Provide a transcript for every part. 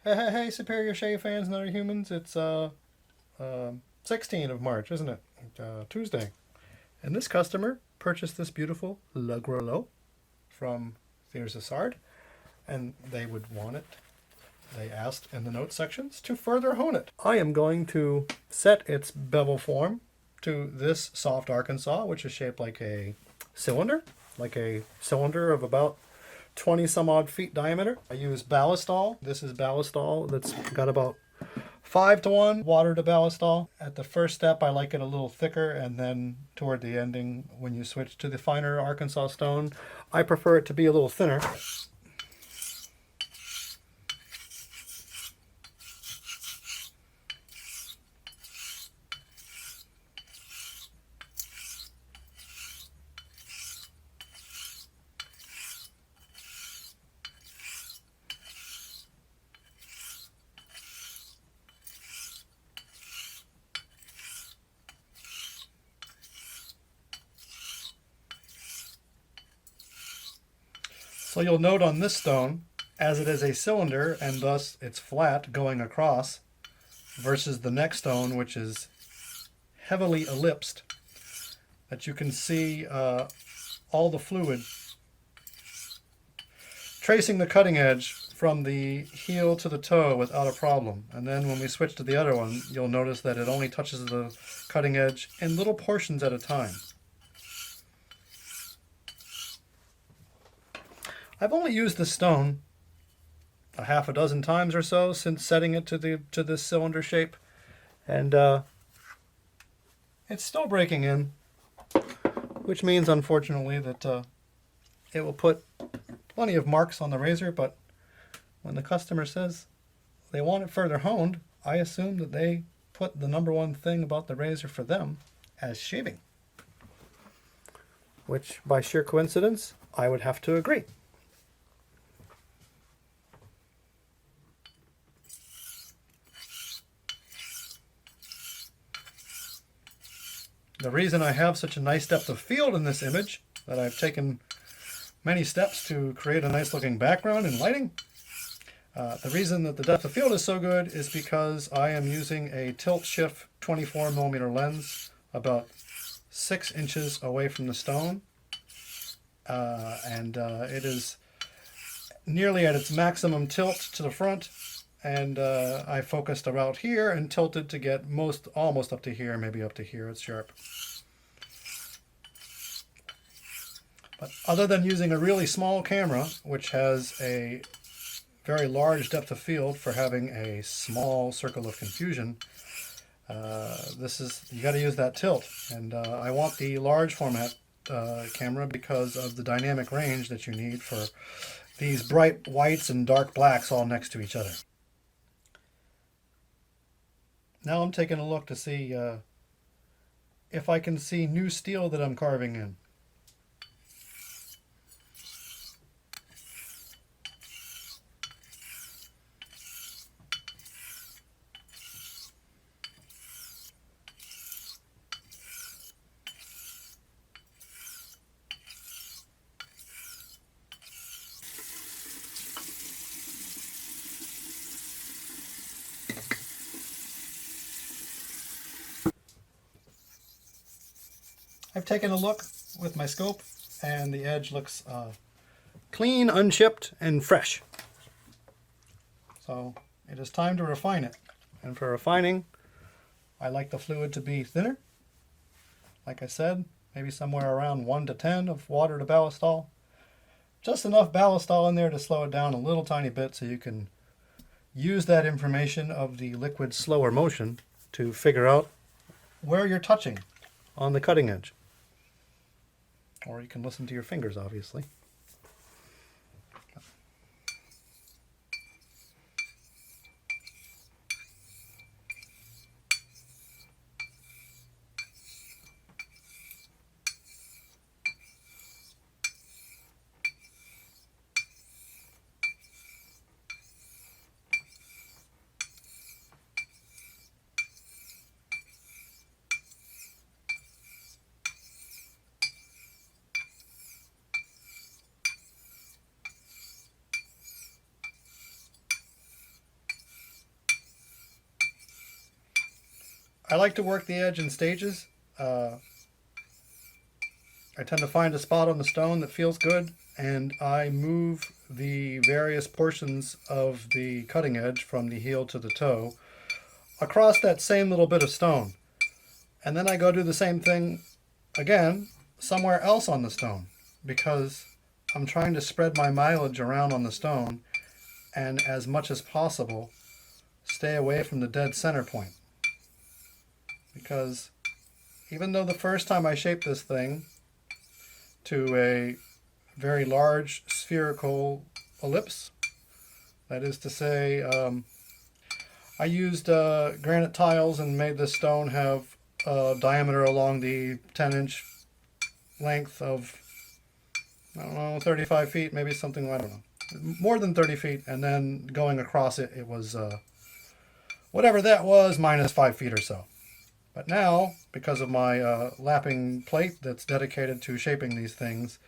Hey, hey, hey, Superior Shave fans and other humans. It's 16th of March, isn't it? Tuesday. And this customer purchased this beautiful Le Grelot from Thiers-Issard, and they would want it. They asked in the note sections to further hone it. I am going to set its bevel form to this soft Arkansas, which is shaped like a cylinder of about 20 some odd feet diameter. I use ballistol. This is ballistol that's got about 5-to-1 water to ballistol. At the first step, I like it a little thicker, and then toward the ending, when you switch to the finer Arkansas stone, I prefer it to be a little thinner. So you'll note on this stone, as it is a cylinder and thus it's flat going across, versus the next stone, which is heavily ellipsed, that you can see all the fluid tracing the cutting edge from the heel to the toe without a problem. And then when we switch to the other one, you'll notice that it only touches the cutting edge in little portions at a time. I've only used this stone a half a dozen times or so since setting it to this cylinder shape, and it's still breaking in, which means unfortunately that it will put plenty of marks on the razor. But when the customer says they want it further honed, I assume that they put the number one thing about the razor for them as shaving, which by sheer coincidence I would have to agree. The reason I have such a nice depth of field in this image, that I've taken many steps to create a nice looking background and lighting, the reason that the depth of field is so good is because I am using a tilt shift 24mm lens about 6 inches away from the stone, and it is nearly at its maximum tilt to the front, and I focused about here and tilted to get almost up to here, maybe up to here. It's sharp. But other than using a really small camera, which has a very large depth of field for having a small circle of confusion, you got to use that tilt. And I want the large format camera because of the dynamic range that you need for these bright whites and dark blacks all next to each other. Now I'm taking a look to see if I can see new steel that I'm carving in. I've taken a look with my scope, and the edge looks clean, unchipped, and fresh. So it is time to refine it. And for refining, I like the fluid to be thinner. Like I said, maybe somewhere around 1-to-10 of water to ballistol. Just enough ballistol in there to slow it down a little tiny bit so you can use that information of the liquid's slower motion to figure out where you're touching on the cutting edge. Or you can listen to your fingers, obviously. I like to work the edge in stages. I tend to find a spot on the stone that feels good, and I move the various portions of the cutting edge from the heel to the toe across that same little bit of stone. And then I go do the same thing again somewhere else on the stone, because I'm trying to spread my mileage around on the stone and, as much as possible, stay away from the dead center point. Because even though the first time I shaped this thing to a very large spherical ellipse, that is to say, I used granite tiles and made this stone have a diameter along the 10-inch length of, I don't know, 35 feet, maybe something, I don't know, more than 30 feet, and then going across it, it was whatever that was, minus 5 feet or so. But now, because of my lapping plate that's dedicated to shaping these things,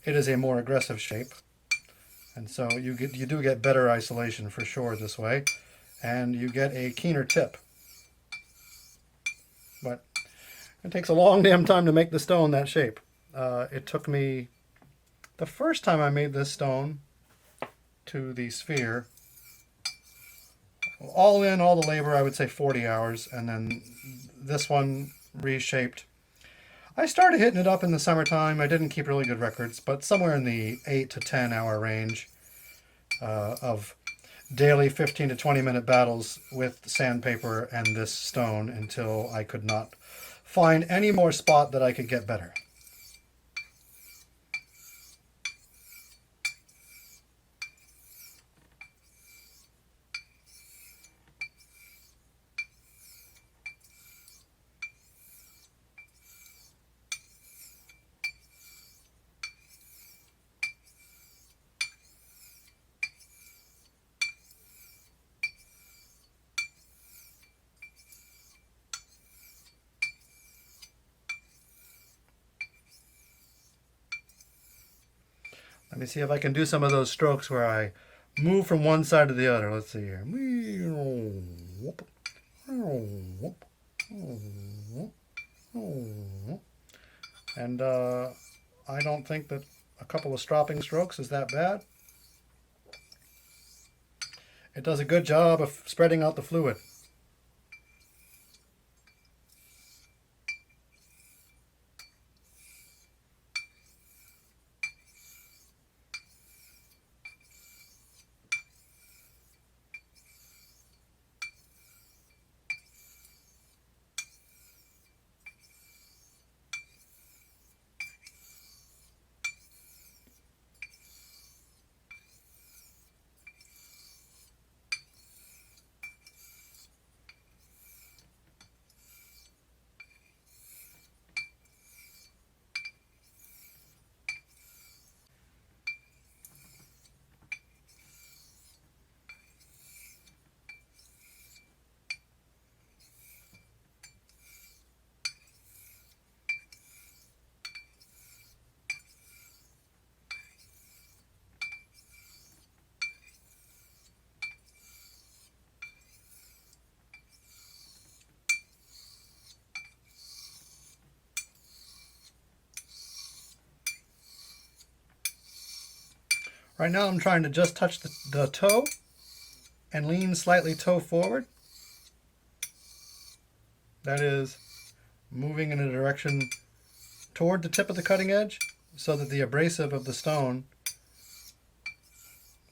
it is a more aggressive shape. And so you do get better isolation for sure this way, and you get a keener tip. But it takes a long damn time to make the stone that shape. It took me, the first time I made this stone to the sphere, all in, all the labor, I would say 40 hours, and then this one reshaped. I started hitting it up in the summertime. I didn't keep really good records, but somewhere in the 8 to 10 hour range of daily 15 to 20 minute battles with sandpaper and this stone until I could not find any more spot that I could get better. Let me see if I can do some of those strokes where I move from one side to the other. Let's see here. And I don't think that a couple of stropping strokes is that bad. It does a good job of spreading out the fluid. Right now I'm trying to just touch the toe and lean slightly toe forward. That is moving in a direction toward the tip of the cutting edge so that the abrasive of the stone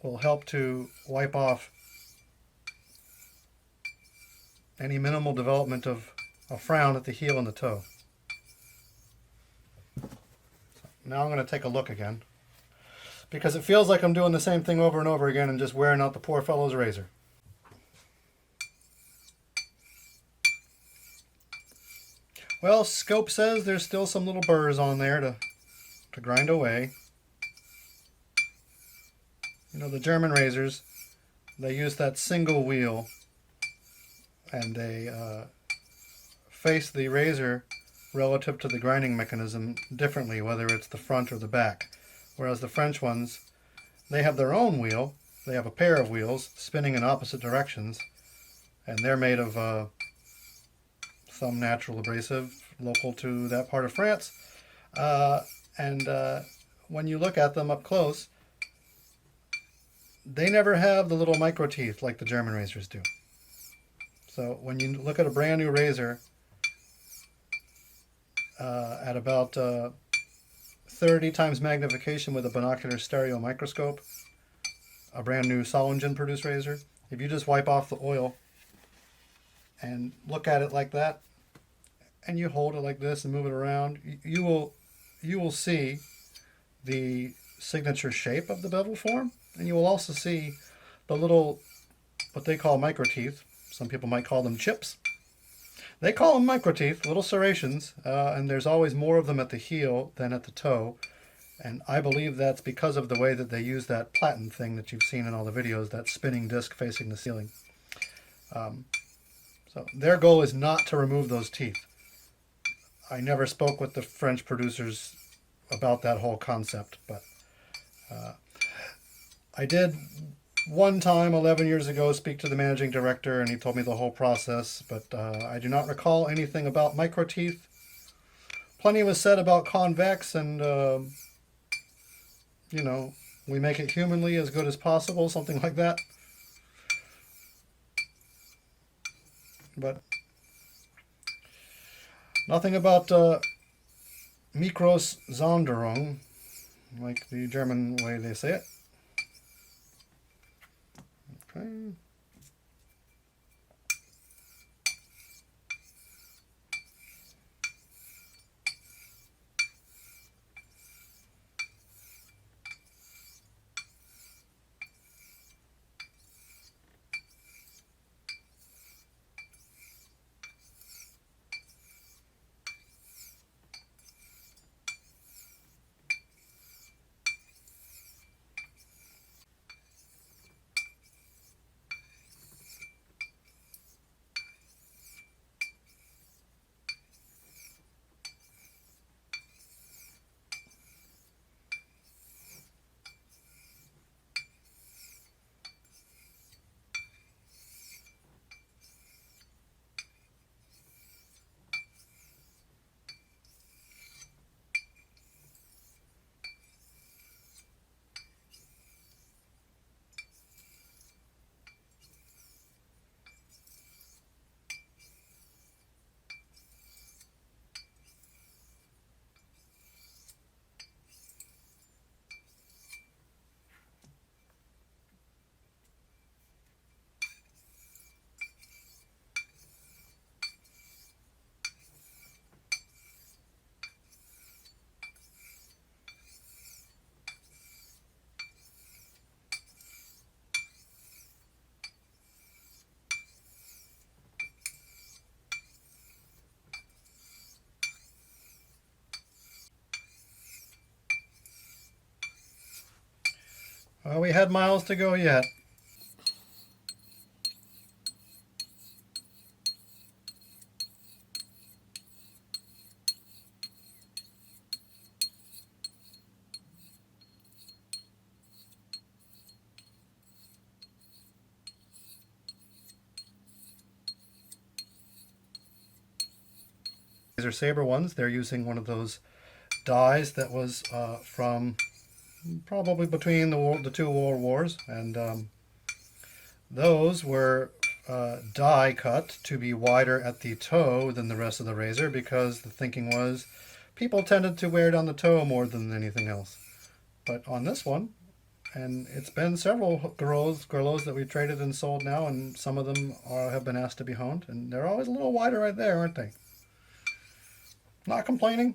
will help to wipe off any minimal development of a frown at the heel and the toe. Now I'm going to take a look again, because it feels like I'm doing the same thing over and over again and just wearing out the poor fellow's razor. Well, scope says there's still some little burrs on there to grind away. You know, the German razors, they use that single wheel, and they face the razor relative to the grinding mechanism differently, whether it's the front or the back. Whereas the French ones, they have their own wheel. They have a pair of wheels spinning in opposite directions, and they're made of some natural abrasive local to that part of France. And when you look at them up close, they never have the little micro teeth like the German razors do. So when you look at a brand new razor at about 30 times magnification with a binocular stereo microscope, a brand new Solingen produced razor, if you just wipe off the oil and look at it like that, and you hold it like this and move it around, you will see the signature shape of the bevel form, and you will also see the little, what they call micro teeth. Some people might call them chips. They call them micro teeth, little serrations, and there's always more of them at the heel than at the toe. And I believe that's because of the way that they use that platen thing that you've seen in all the videos, that spinning disc facing the ceiling. So their goal is not to remove those teeth. I never spoke with the French producers about that whole concept, but I did one time 11 years ago speak to the managing director, and he told me the whole process, but I do not recall anything about micro teeth. Plenty was said about convex, and you know, we make it humanly as good as possible, something like that. But nothing about Mikrosonderung, like the German way they say it. Okay. Well, we had miles to go yet. These are Sabre ones. They're using one of those dies that was from probably between the two world wars, and those were die cut to be wider at the toe than the rest of the razor, because the thinking was people tended to wear it on the toe more than anything else. But on this one, and it's been several Grelots that we've traded and sold now, and some of them have been asked to be honed, and they're always a little wider right there, aren't they? Not complaining,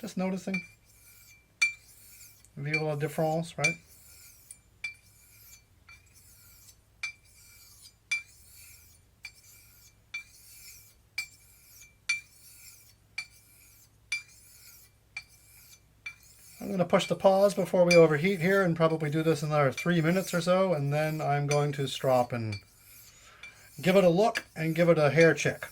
just noticing. Vive la différence, right? I'm going to push the pause before we overheat here and probably do this in another 3 minutes or so, and then I'm going to strop and give it a look and give it a hair check.